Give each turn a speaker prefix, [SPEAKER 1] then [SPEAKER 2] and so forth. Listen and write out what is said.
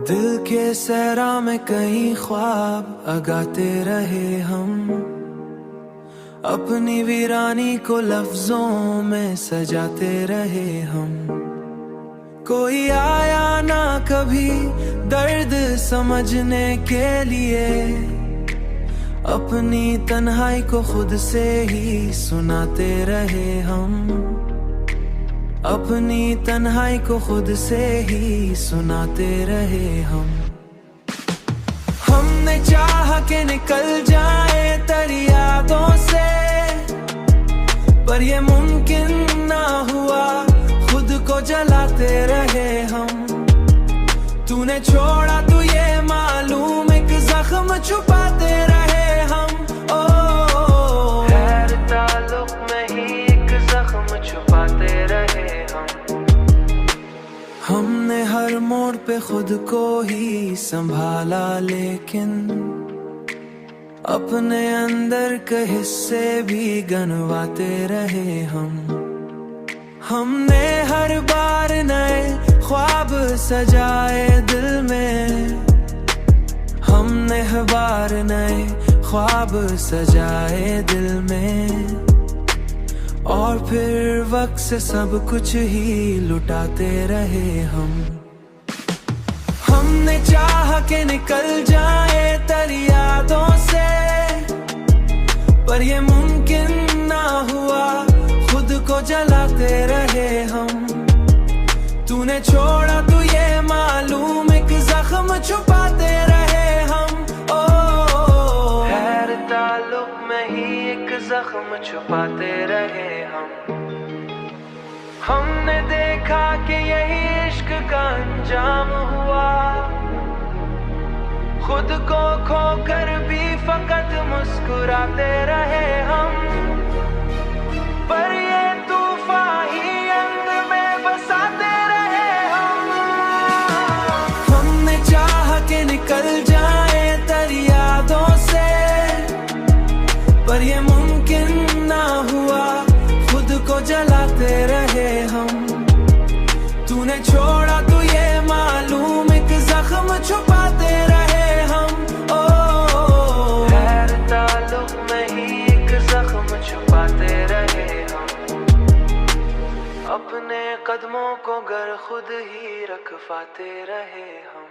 [SPEAKER 1] दिल के सहरा में कई ख्वाब अगाते रहे हम, अपनी वीरानी को लफ्जों में सजाते रहे हम। कोई आया ना कभी दर्द समझने के लिए, अपनी तन्हाई को खुद से ही सुनाते रहे हम, अपनी तन्हाई को खुद से ही सुनाते रहे हम। हमने चाहा कि निकल जाए तेरी यादों से, पर ये मुमकिन ना हुआ, खुद को जलाते रहे हम। तूने छोड़ा तो ये मालूम, एक जख्म छुपाते रहे हम। ओ खैर ताल्लुक में ही एक जख्म छुपाते रहे हम। हमने हर मोड़ पे खुद को ही संभाला, लेकिन अपने अंदर के हिस्से भी गनवाते रहे हम। हमने हर बार नए ख्वाब सजाए दिल में, हमने हर बार नए ख्वाब सजाए दिल में, और फिर वक्त से सब कुछ ही लुटाते रहे हम। हमने चाहा कि निकल जाए तेरी यादों से, पर ये मुमकिन ना हुआ, खुद को जलाते रहे हम। तूने छोड़ा तो ये मालूम, एक जख्म छुपाते रहे हम। ओ खैर ताल्लुक में ही एक जख्म छुपाते रहे हम। हमने देखा कि यही इश्क का अंजाम हुआ, खुद को खोकर भी फकत मुस्कुराते रहे हम। पर ये तूफान ही अंग में बसाते रहे हम। हमने चाहा कि निकल जाए तेरी यादों से, पर ये मुमकिन ना हुआ, खुद को जलाते रहे हम। तूने छोड़ा तो ये मालूम, एक जख्म छुपाते रहे हम। ओ खैर ताल्लुक में ही एक जख्म छुपाते रहे हम। अपने कदमों को गर खुद ही रखवाते रहे हम।